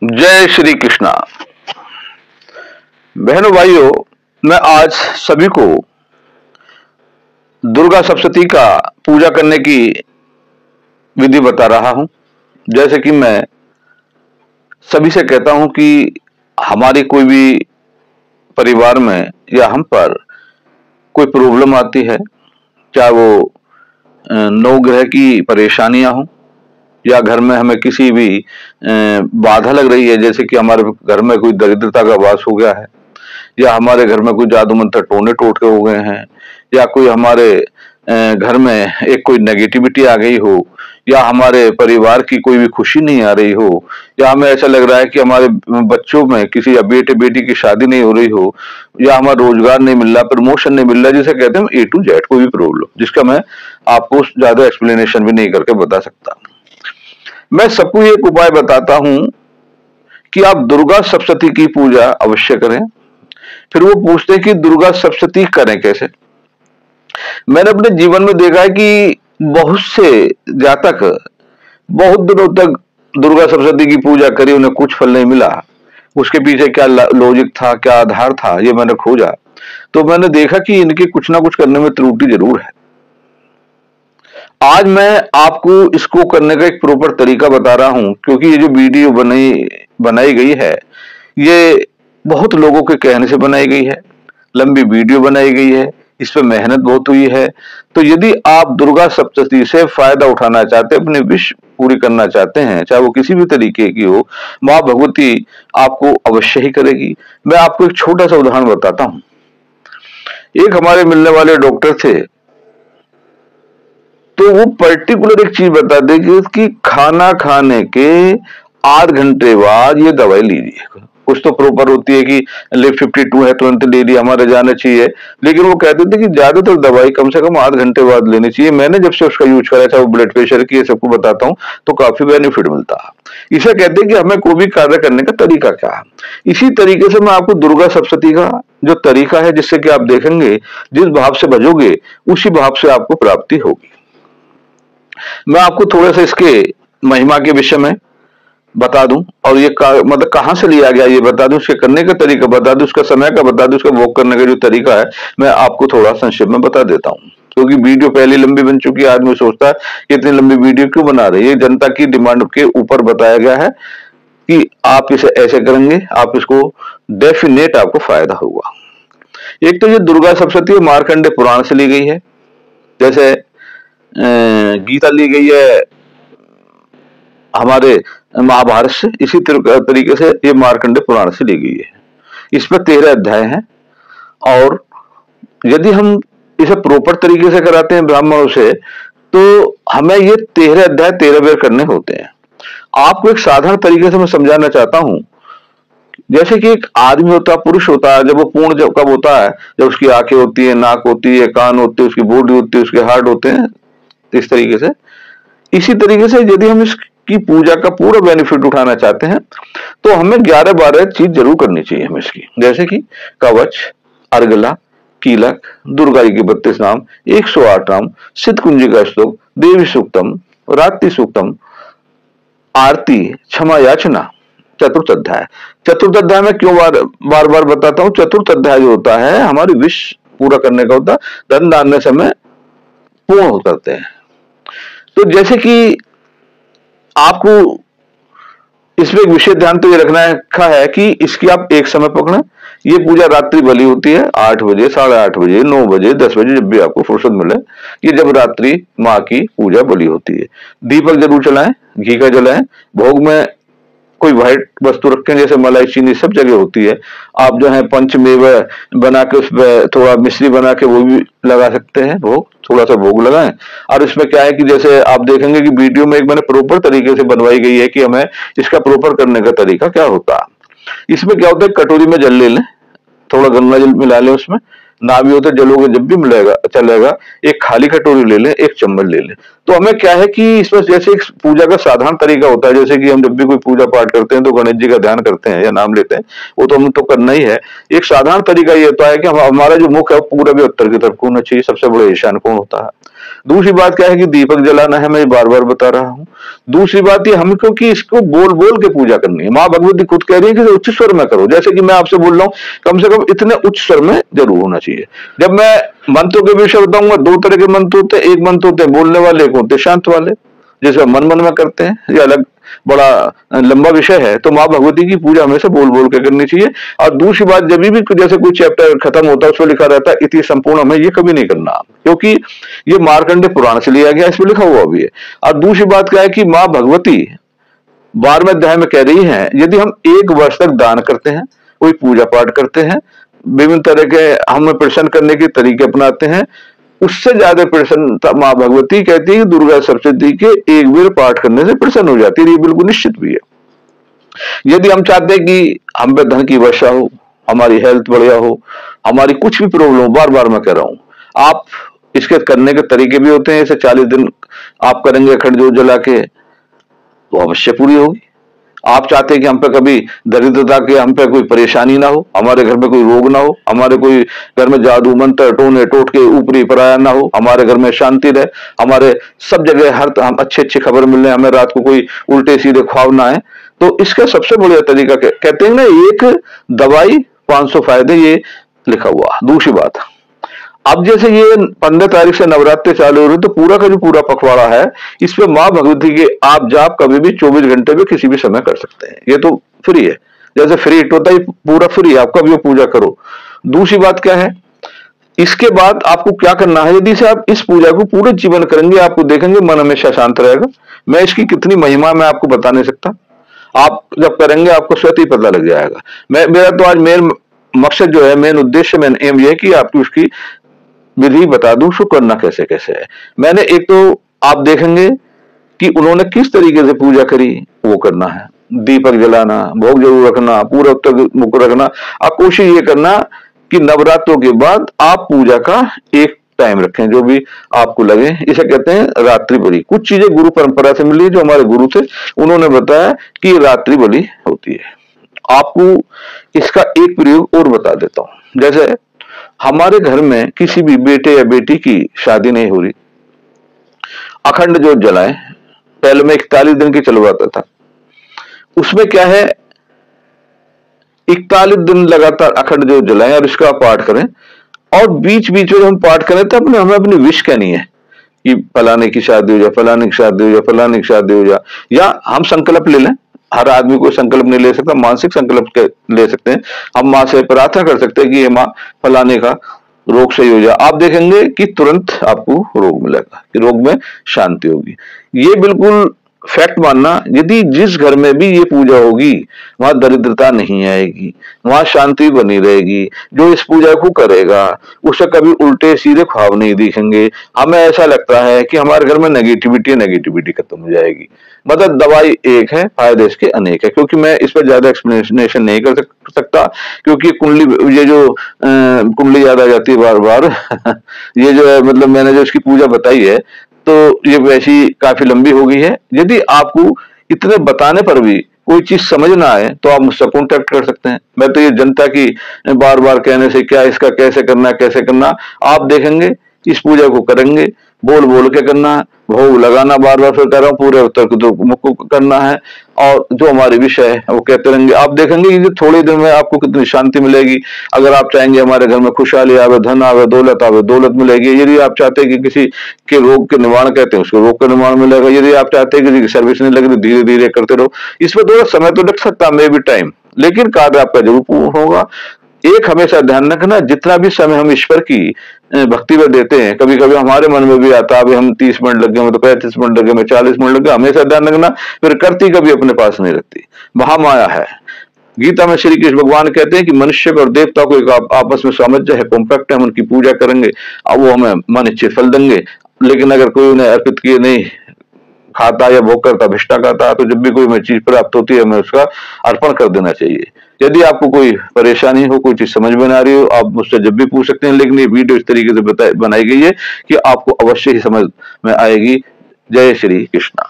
जय श्री कृष्णा। बहनों भाइयों, मैं आज सभी को दुर्गा सप्तशती का पूजा करने की विधि बता रहा हूं। जैसे कि मैं सभी से कहता हूं कि हमारी कोई भी परिवार में या हम पर कोई प्रॉब्लम आती है, चाहे वो नवग्रह की परेशानियां हो या घर में हमें किसी भी बाधा लग रही है, जैसे कि हमारे घर में कोई दरिद्रता का वास हो गया है, या हमारे घर में कोई जादू मंत्र टोने टोटके हो गए हैं, या कोई हमारे घर में एक कोई नेगेटिविटी आ गई हो, या हमारे परिवार की कोई भी खुशी नहीं आ रही हो, या हमें ऐसा लग रहा है कि हमारे बच्चों में किसी या बेटे बेटी की शादी नहीं हो रही हो, या हमारा रोजगार नहीं मिल रहा, प्रमोशन नहीं मिल रहा, जिसे कहते हैं A to Z कोई भी प्रॉब्लम, जिसका मैं आपको ज्यादा एक्सप्लेनेशन भी नहीं करके बता सकता। मैं सबको एक उपाय बताता हूं कि आप दुर्गा सप्तशती की पूजा अवश्य करें। फिर वो पूछते हैं कि दुर्गा सप्तशती करें कैसे। मैंने अपने जीवन में देखा है कि बहुत से जातक बहुत दिनों तक दुर्गा सप्तशती की पूजा करी, उन्हें कुछ फल नहीं मिला। उसके पीछे क्या लॉजिक था, क्या आधार था, ये मैंने खोजा तो मैंने देखा कि इनके कुछ ना कुछ करने में त्रुटि जरूर है। आज मैं आपको इसको करने का एक प्रॉपर तरीका बता रहा हूं, क्योंकि ये जो वीडियो बनाई गई है, ये बहुत लोगों के कहने से बनाई गई है, लंबी वीडियो बनाई गई है, इस पे मेहनत बहुत हुई है। तो यदि आप दुर्गा सप्तशती से फायदा उठाना चाहते हैं, अपनी विश पूरी करना चाहते हैं, चाहे वो किसी भी तरीके की हो, मां भगवती आपको अवश्य ही करेगी। मैं आपको एक छोटा सा उदाहरण बताता हूं। एक हमारे मिलने वाले डॉक्टर थे, तो वो पर्टिकुलर एक चीज बता देगी कि खाना खाने के 8 घंटे बाद ये दवाई लीजिए। कुछ तो प्रॉपर होती है कि लिप 52 है, तुरंत ले लिया, हमारे जाना चाहिए, लेकिन वो कहते थे कि ज्यादातर दवाई कम से कम 8 घंटे बाद लेनी चाहिए। मैंने जब से उसका यूज करा, चाहे वो ब्लड प्रेशर की, सबको बताता हूँ, तो काफी बेनिफिट मिलता है। इसे कहते हैं कि हमें कोई भी कार्य करने का तरीका क्या है। इसी तरीके से मैं आपको दुर्गा सप्तशती का जो तरीका है, जिससे कि आप देखेंगे जिस भाव से भजोगे उसी भाव से आपको प्राप्ति होगी। मैं आपको थोड़ा सा इसके महिमा के विषय में बता दूं, और ये मतलब कहां से लिया गया ये बता दूं, उसके करने का तरीका बता दूं, उसका समय का बता दूं, उसका वॉक करने का जो तरीका है मैं आपको थोड़ा संक्षेप में बता देता हूं। क्योंकि वीडियो पहले लंबी बन चुकी है, आदमी सोचता है कि इतनी लंबी वीडियो क्यों बना रहे हैं। ये जनता की डिमांड के ऊपर बताया गया है कि आप इसे ऐसे करेंगे, आप इसको डेफिनेट आपको फायदा होगा। एक तो ये दुर्गा सप्तशती मार्कंडे पुराण से ली गई है, जैसे गीता ली गई है हमारे महाभारत से, इसी तरीके से ये मार्कंडे पुराण से ली गई है। इसमें 13 अध्याय हैं, और यदि हम इसे प्रॉपर तरीके से कराते हैं ब्राह्मणों से, तो हमें ये 13 अध्याय 13 बार करने होते हैं। आपको एक साधारण तरीके से मैं समझाना चाहता हूं। जैसे कि एक आदमी होता है, पुरुष होता है, जब वो पूर्ण जब कब होता है, जब उसकी आंखें होती है, नाक होती है, कान होते हैं, उसकी बॉडी होती है, उसके हार्ट होते हैं, इस तरीके से। इसी तरीके से यदि हम इसकी पूजा का पूरा बेनिफिट उठाना चाहते हैं, तो हमें 11-12 चीज जरूर करनी चाहिए हमें इसकी। जैसे कि कवच, अर्गला, कीलक, दुर्गा जी के 32 नाम, 108 नाम, सिद्ध कुंजी का श्लोक, देवी सूक्तम, रात्रि सूक्तम, आरती, क्षमा याचना, चतुर्थ अध्याय। चतुर्थ अध्याय में क्यों बार बार बताता हूं, चतुर्थ अध्याय जो होता है हमारी विश पूरा करने का होता है, धन दान समय पूर्ण करते हैं। तो जैसे कि आपको इसमें एक विशेष ध्यान तो ये रखा है कि इसकी आप एक समय पकड़ें। ये पूजा रात्रि बलि होती है 8 बजे, 8:30 बजे, 9 बजे, 10 बजे, जब भी आपको फुर्सत मिले। ये जब रात्रि माँ की पूजा बलि होती है। दीपक जरूर जलाएं, घी का जलाएं, भोग में कोई व्हाइट वस्तु रखें, जैसे मलाई, चीनी सब जगह होती है। आप जो है पंचमेव बना के उसमें थोड़ा मिश्री बना के वो भी लगा सकते हैं, भोग थोड़ा सा भोग लगाएं। और इसमें क्या है कि जैसे आप देखेंगे कि वीडियो में एक मैंने प्रॉपर तरीके से बनवाई गई है कि हमें इसका प्रॉपर करने का तरीका क्या होता है। इसमें क्या होता है, कटोरी में जल ले लें, थोड़ा गंगा जल मिला लें, उसमें ना भी होता जलोगे जब भी मिलेगा चलेगा। एक खाली कटोरी ले लें, एक चम्मच ले लें। तो हमें क्या है कि इसमें जैसे एक पूजा का साधारण तरीका होता है, जैसे कि हम जब भी कोई पूजा पाठ करते हैं तो गणेश जी का ध्यान करते हैं या नाम लेते हैं, वो तो हम तो करना ही है। एक साधारण तरीका ये होता है कि हमारा जो मुख है पूरा भी उत्तर की तरफ होना चाहिए, सबसे बड़ा ईशान कोण होता है। दूसरी बात क्या है कि दीपक जलाना है, मैं बार बार बता रहा हूं। दूसरी बात ये हमको कि इसको बोल बोल के पूजा करनी है। माँ भगवती खुद कह रही है कि उच्च स्वर में करो, जैसे कि मैं आपसे बोल रहा हूँ, कम से कम इतने उच्च स्वर में जरूर होना चाहिए। जब मैं मंत्रों के विषय बताऊंगा, दो तरह के मंत्र होते हैं, एक मंत्र होते हैं बोलने वाले, एक होते हैं शांत वाले, जैसे मन मन में करते हैं, ये अलग बड़ा लंबा विषय है। तो माँ भगवती की पूजा हमेशा बोल बोल के करनी चाहिए। और दूसरी बात, जब भी जैसे कोई चैप्टर खत्म होता है उसमें लिखा रहता है इति संपूर्ण, हमें ये कभी नहीं करना, क्योंकि ये मार्कंडेय पुराण से लिया गया, इसमें लिखा हुआ भी है। और दूसरी बात क्या है कि माँ भगवती 12वें अध्याय में कह रही है, यदि हम 1 वर्ष तक दान करते हैं, कोई पूजा पाठ करते हैं, विभिन्न तरह के हमें प्रसन्न करने के तरीके अपनाते हैं, उससे ज्यादा प्रसन्नता माँ भगवती कहती है कि दुर्गा सप्तशती के एक बार पाठ करने से प्रसन्न हो जाती है। ये बिल्कुल निश्चित भी है। यदि हम चाहते हैं कि हम पे धन की वर्षा हो, हमारी हेल्थ बढ़िया हो, हमारी कुछ भी प्रॉब्लम हो, बार बार मैं कह रहा हूं, आप इसके करने के तरीके भी होते हैं। इसे 40 दिन आप करेंगे अखंड ज्योत जला के, तो अवश्य पूरी होगी। आप चाहते हैं कि हम पे कभी दरिद्रता के, हम पे कोई परेशानी ना हो, हमारे घर में कोई रोग ना हो, हमारे कोई घर में जादू मंत्र टोने टोट के ऊपरी पराया ना हो, हमारे घर में शांति रहे, हमारे सब जगह हर हम अच्छी अच्छी खबर मिले, हमें रात को कोई उल्टे सीधे ख्वाब ना आए, तो इसका सबसे बढ़िया तरीका कहते हैं ना, एक दवाई 500 फायदे, ये लिखा हुआ। दूसरी बात, अब जैसे ये 15 तारीख से नवरात्रि चालू हो रहे, तो पूरा का जो पूरा पखवाड़ा है, इस पे माँ भगवती के आप जाप कभी भी 24 घंटे में किसी भी समय कर सकते हैं। ये तो फ्री है, जैसे फ्री हिट होता है, पूरा फ्री है, आप कभी पूजा करो। दूसरी बात क्या है, इसके बाद आपको क्या करना है, यदि से आप इस पूजा को पूरे जीवन करेंगे, आपको देखेंगे मन हमेशा शांत रहेगा। मैं इसकी कितनी महिमा मैं आपको बता नहीं सकता, आप जब करेंगे आपको स्वतः ही पता लग जाएगा। मेरा तो आज मेन मकसद जो है, मेन उद्देश्य, मेन एम ये है कि आपकी उसकी विधि बता दूं, उसको करना कैसे कैसे है। मैंने एक तो आप देखेंगे कि उन्होंने किस तरीके से पूजा करी, वो करना है। दीपक जलाना, भोग जरूर रखना, पूरा उत्तर मुख रखना। आप कोशिश ये करना कि नवरात्रों के बाद आप पूजा का एक टाइम रखें, जो भी आपको लगे। इसे कहते हैं रात्रि बलि। कुछ चीजें गुरु परंपरा से मिली, जो हमारे गुरु थे, उन्होंने बताया कि रात्रि बलि होती है। आपको इसका एक प्रयोग और बता देता हूं। जैसे हमारे घर में किसी भी बेटे या बेटी की शादी नहीं हो रही, अखंड ज्योत जलाएं। पहले मैं 41 दिन की चलवाता था, उसमें क्या है, 41 दिन लगातार अखंड ज्योत जलाएं और इसका पाठ करें। और बीच बीच में हम पाठ करें तो हमें अपनी विश कहनी है कि फलाने की शादी हो जाए, फलाने की शादी हो जाए, फलाने की शादी हो जाए। या हम संकल्प ले लें, हर आदमी कोई संकल्प नहीं ले सकता, मानसिक संकल्प ले सकते हैं। हम माँ से प्रार्थना कर सकते हैं कि ये माँ फलाने का रोग सही हो जाए। आप देखेंगे कि तुरंत आपको रोग मिलेगा, कि रोग में शांति होगी। ये बिल्कुल फैक्ट मानना, यदि जिस घर में भी ये पूजा होगी वहां दरिद्रता नहीं आएगी, वहां शांति बनी रहेगी। जो इस पूजा को करेगा उसे कभी उल्टे सीधे ख्वाब नहीं दिखेंगे। हमें ऐसा लगता है कि हमारे घर में नेगेटिविटी खत्म हो जाएगी। मतलब दवाई एक है, फायदे इसके अनेक है। क्योंकि मैं इस पर ज्यादा एक्सप्लेनेशन नहीं कर सकता, क्योंकि कुंडली, ये जो कुंडली याद आ जाती है बार बार ये जो है, मतलब मैंने जो इसकी पूजा बताई है, तो ये वैसी काफी लंबी हो गई है। यदि आपको इतने बताने पर भी कोई चीज समझ ना आए तो आप मुझसे कॉन्टेक्ट कर सकते हैं। मैं तो ये जनता की बार बार कहने से क्या, इसका कैसे करना, आप देखेंगे इस पूजा को करेंगे, बोल बोल के करना है, भोग लगाना, बार बार फिर कह रहा हूँ, पूरे उत्तर मुख को करना है, और जो हमारे विषय है वो कहते रहेंगे। आप देखेंगे कि थोड़ी देर में आपको कितनी शांति मिलेगी। अगर आप चाहेंगे हमारे घर में खुशहाली आवे, धन आवे, दौलत मिलेगी। यदि आप चाहते हैं कि किसी के रोग के निवारण कहते हैं, उसको रोग का निवारण मिलेगा। यदि आप चाहते हैं किसी की सर्विस नहीं लगी, तो धीरे धीरे करते रहो। इसमें थोड़ा समय तो लग सकता है, मे भी टाइम, लेकिन कार्य आपका जरूर पूर्ण होगा। एक हमेशा ध्यान रखना, जितना भी समय हम ईश्वर की भक्ति में देते हैं, कभी कभी हमारे मन में भी आता है, अभी हम 30 मिनट लग गए, तो 35 मिनट लग गए, 40 मिनट लग गए। हमेशा ध्यान रखना, फिर करती कभी अपने पास नहीं रखती, महामाया है। गीता में श्री कृष्ण भगवान कहते हैं कि मनुष्य और देवता को एक आपस में सामंजस्य है, कॉम्पैक्ट है, उनकी पूजा करेंगे अब वो हमें मन इच्छित फल देंगे। लेकिन अगर कोई उन्हें अर्पित किए नहीं खाता या भोग करता, भिष्टा खाता, तो जब भी कोई हमें चीज प्राप्त होती है, हमें उसका अर्पण कर देना चाहिए। यदि आपको कोई परेशानी हो, कोई चीज समझ में ना आ रही हो, आप मुझसे जब भी पूछ सकते हैं। लेकिन ये वीडियो इस तरीके से बनाई गई है कि आपको अवश्य ही समझ में आएगी। जय श्री कृष्णा।